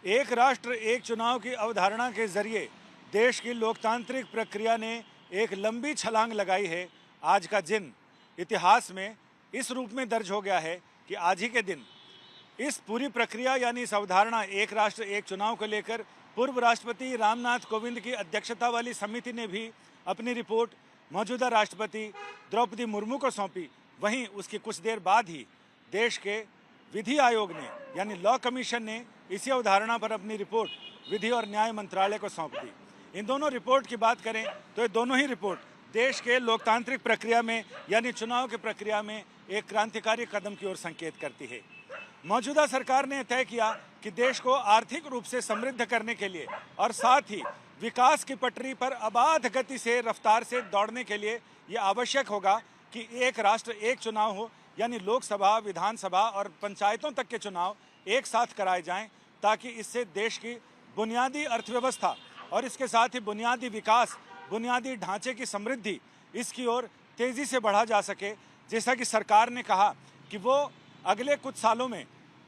एक राष्ट्र एक चुनाव की अवधारणा के जरिए देश की लोकतांत्रिक प्रक्रिया ने एक लंबी छलांग लगाई है। आज का दिन इतिहास में इस रूप में दर्ज हो गया है कि आज ही के दिन इस पूरी प्रक्रिया यानी इस अवधारणा एक राष्ट्र एक चुनाव को लेकर पूर्व राष्ट्रपति रामनाथ कोविंद की अध्यक्षता वाली समिति ने भी अपनी रिपोर्ट मौजूदा राष्ट्रपति द्रौपदी मुर्मू को सौंपी। वहीं उसकी कुछ देर बाद ही देश के विधि आयोग ने यानी लॉ कमीशन ने इसी अवधारणा पर अपनी रिपोर्ट विधि और न्याय मंत्रालय को सौंप दी। इन दोनों रिपोर्ट की बात करें तो ये दोनों ही रिपोर्ट देश के लोकतांत्रिक प्रक्रिया में यानी चुनाव की प्रक्रिया में एक क्रांतिकारी कदम की ओर संकेत करती है। मौजूदा सरकार ने तय किया कि देश को आर्थिक रूप से समृद्ध करने के लिए और साथ ही विकास की पटरी पर अबाध गति से रफ्तार से दौड़ने के लिए ये आवश्यक होगा कि एक राष्ट्र एक चुनाव हो, यानी लोकसभा, विधानसभा और पंचायतों तक के चुनाव एक साथ कराए जाएं, ताकि इससे देश की बुनियादी अर्थव्यवस्था और इसके साथ ही बुनियादी विकास, बुनियादी ढांचे की समृद्धि इसकी ओर तेज़ी से बढ़ा जा सके। जैसा कि सरकार ने कहा कि वो अगले कुछ सालों में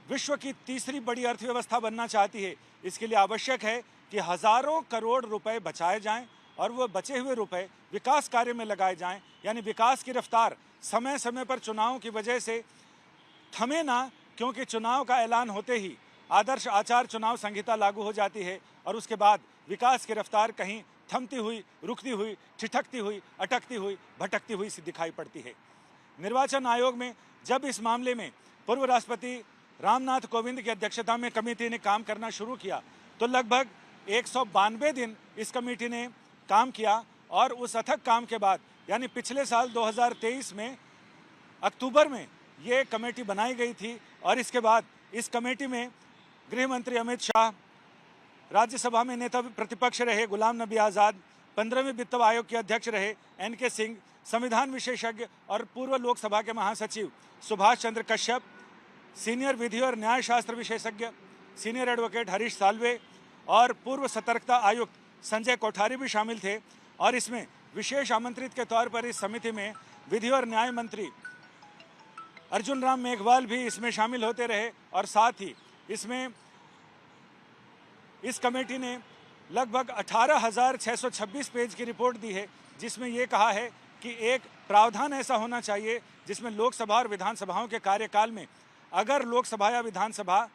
विश्व की तीसरी बड़ी अर्थव्यवस्था बनना चाहती है। इसके लिए आवश्यक है कि हज़ारों करोड़ रुपए बचाए जाएं और वो बचे हुए रुपए विकास कार्य में लगाए जाएं, यानी विकास की रफ्तार समय समय पर चुनाव की वजह से थमे ना, क्योंकि चुनाव का ऐलान होते ही आदर्श आचार चुनाव संहिता लागू हो जाती है और उसके बाद विकास की रफ्तार कहीं थमती हुई, रुकती हुई, ठिठकती हुई, अटकती हुई, भटकती हुई सी दिखाई पड़ती है। निर्वाचन आयोग में जब इस मामले में पूर्व राष्ट्रपति रामनाथ कोविंद की अध्यक्षता में कमेटी ने काम करना शुरू किया तो लगभग 192 दिन इस कमेटी ने काम किया और उस अथक काम के बाद यानी पिछले साल 2023 में अक्टूबर में ये कमेटी बनाई गई थी और इसके बाद इस कमेटी में गृह मंत्री अमित शाह, राज्यसभा में नेता प्रतिपक्ष रहे गुलाम नबी आज़ाद, 15वें वित्त आयोग के अध्यक्ष रहे NK सिंह, संविधान विशेषज्ञ और पूर्व लोकसभा के महासचिव सुभाष चंद्र कश्यप, सीनियर विधि और न्याय शास्त्र विशेषज्ञ सीनियर एडवोकेट हरीश साल्वे और पूर्व सतर्कता आयुक्त संजय कोठारी भी शामिल थे। और इसमें विशेष आमंत्रित के तौर पर इस समिति में विधि और न्याय मंत्री अर्जुन राम मेघवाल भी इसमें शामिल होते रहे और साथ ही इसमें इस कमेटी ने लगभग 18,626 पेज की रिपोर्ट दी है, जिसमें ये कहा है कि एक प्रावधान ऐसा होना चाहिए जिसमें लोकसभा और विधानसभाओं के कार्यकाल में अगर लोकसभा या विधानसभा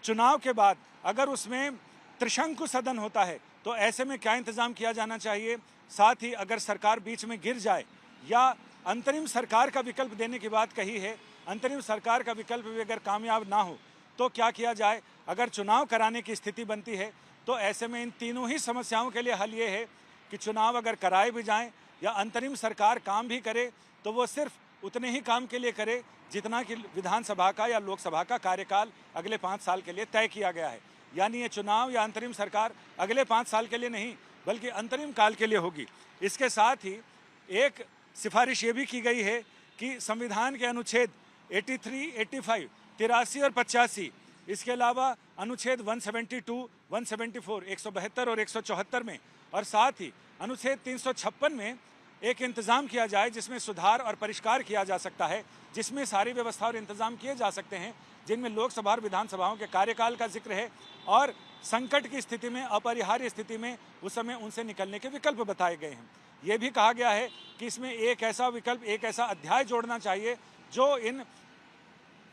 चुनाव के बाद अगर उसमें त्रिशंकु सदन होता है तो ऐसे में क्या इंतजाम किया जाना चाहिए। साथ ही अगर सरकार बीच में गिर जाए या अंतरिम सरकार का विकल्प देने की बात कही है, अंतरिम सरकार का विकल्प भी अगर कामयाब ना हो तो क्या किया जाए। अगर चुनाव कराने की स्थिति बनती है तो ऐसे में इन तीनों ही समस्याओं के लिए हल ये है कि चुनाव अगर कराए भी जाएं या अंतरिम सरकार काम भी करे तो वो सिर्फ उतने ही काम के लिए करे जितना कि विधानसभा का या लोकसभा का कार्यकाल अगले 5 साल के लिए तय किया गया है। यानी ये चुनाव या अंतरिम सरकार अगले 5 साल के लिए नहीं बल्कि अंतरिम काल के लिए होगी। इसके साथ ही एक सिफारिश ये भी की गई है कि संविधान के अनुच्छेद 83, 85, 83 और 85, इसके अलावा अनुच्छेद 172, 174, 172 और 174 में और साथ ही अनुच्छेद 356 में एक इंतज़ाम किया जाए जिसमें सुधार और परिष्कार किया जा सकता है, जिसमें सारी व्यवस्था और इंतज़ाम किए जा सकते हैं जिनमें लोकसभा और विधानसभाओं के कार्यकाल का जिक्र है और संकट की स्थिति में, अपरिहार्य स्थिति में उस समय उनसे निकलने के विकल्प बताए गए हैं। ये भी कहा गया है कि इसमें एक ऐसा विकल्प, एक ऐसा अध्याय जोड़ना चाहिए जो इन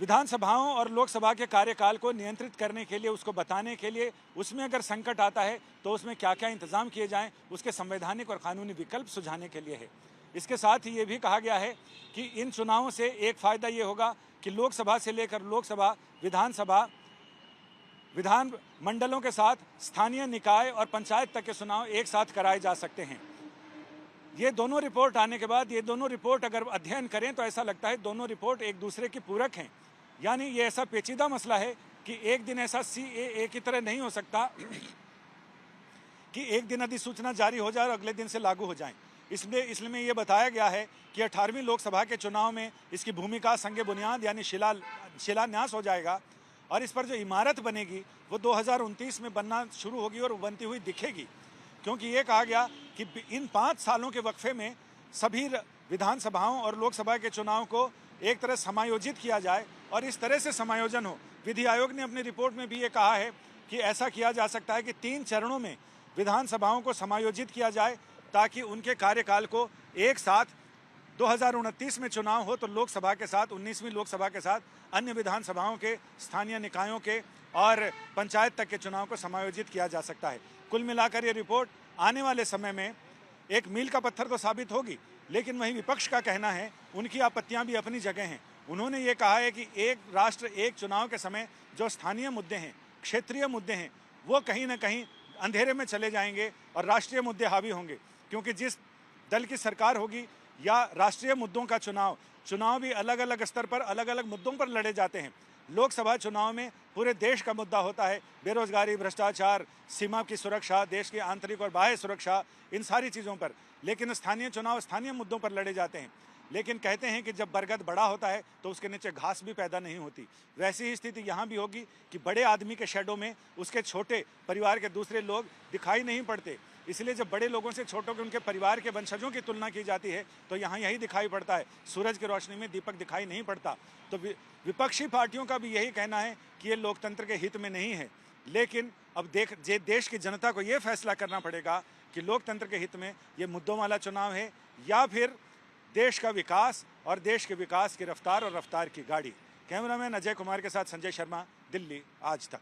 विधानसभाओं और लोकसभा के कार्यकाल को नियंत्रित करने के लिए, उसको बताने के लिए, उसमें अगर संकट आता है तो उसमें क्या क्या इंतजाम किए जाएं, उसके संवैधानिक और कानूनी विकल्प सुझाने के लिए है। इसके साथ ही ये भी कहा गया है कि इन चुनावों से एक फ़ायदा ये होगा कि लोकसभा से लेकर लोकसभा, विधानसभा, विधान मंडलों के साथ स्थानीय निकाय और पंचायत तक के चुनाव एक साथ कराए जा सकते हैं। ये दोनों रिपोर्ट आने के बाद, ये दोनों रिपोर्ट अगर अध्ययन करें तो ऐसा लगता है दोनों रिपोर्ट एक दूसरे की पूरक हैं। यानी ये ऐसा पेचीदा मसला है कि एक दिन ऐसा CAA की तरह नहीं हो सकता कि एक दिन अधिसूचना जारी हो जाए और अगले दिन से लागू हो जाए। इसलिए ये बताया गया है कि 18वीं लोकसभा के चुनाव में इसकी भूमिका संगे बुनियाद यानी शिलान्यास हो जाएगा और इस पर जो इमारत बनेगी वो 2029 में बनना शुरू होगी और बनती हुई दिखेगी, क्योंकि ये कहा गया कि इन 5 सालों के वक्फे में सभी विधानसभाओं और लोकसभा के चुनाव को एक तरह समायोजित किया जाए और इस तरह से समायोजन हो विधि आयोग ने अपनी रिपोर्ट में भी ये कहा है कि ऐसा किया जा सकता है कि 3 चरणों में विधानसभाओं को समायोजित किया जाए ताकि उनके कार्यकाल को एक साथ 2029 में चुनाव हो तो लोकसभा के साथ 19वीं लोकसभा के साथ अन्य विधानसभाओं के, स्थानीय निकायों के और पंचायत तक के चुनाव को समायोजित किया जा सकता है। कुल मिलाकर ये रिपोर्ट आने वाले समय में एक मील का पत्थर तो साबित होगी, लेकिन वहीं विपक्ष का कहना है, उनकी आपत्तियां भी अपनी जगह हैं। उन्होंने ये कहा है कि एक राष्ट्र एक चुनाव के समय जो स्थानीय मुद्दे हैं, क्षेत्रीय मुद्दे हैं, वो कहीं ना कहीं अंधेरे में चले जाएंगे और राष्ट्रीय मुद्दे हावी होंगे, क्योंकि जिस दल की सरकार होगी या राष्ट्रीय मुद्दों का चुनाव भी अलग अलग स्तर पर अलग अलग मुद्दों पर लड़े जाते हैं। लोकसभा चुनाव में पूरे देश का मुद्दा होता है, बेरोजगारी, भ्रष्टाचार, सीमा की सुरक्षा, देश की आंतरिक और बाह्य सुरक्षा, इन सारी चीज़ों पर। लेकिन स्थानीय चुनाव स्थानीय मुद्दों पर लड़े जाते हैं। लेकिन कहते हैं कि जब बरगद बड़ा होता है तो उसके नीचे घास भी पैदा नहीं होती। वैसी ही स्थिति यहाँ भी होगी कि बड़े आदमी के शैडो में उसके छोटे परिवार के दूसरे लोग दिखाई नहीं पड़ते। इसलिए जब बड़े लोगों से छोटों के उनके परिवार के वंशजों की तुलना की जाती है तो यहाँ यही दिखाई पड़ता है, सूरज की रोशनी में दीपक दिखाई नहीं पड़ता। तो विपक्षी पार्टियों का भी यही कहना है कि ये लोकतंत्र के हित में नहीं है। लेकिन अब देश की जनता को ये फैसला करना पड़ेगा कि लोकतंत्र के हित में ये मुद्दों वाला चुनाव है या फिर देश का विकास और देश के विकास की रफ्तार और रफ्तार की गाड़ी। कैमरामैन अजय कुमार के साथ संजय शर्मा, दिल्ली आज तक।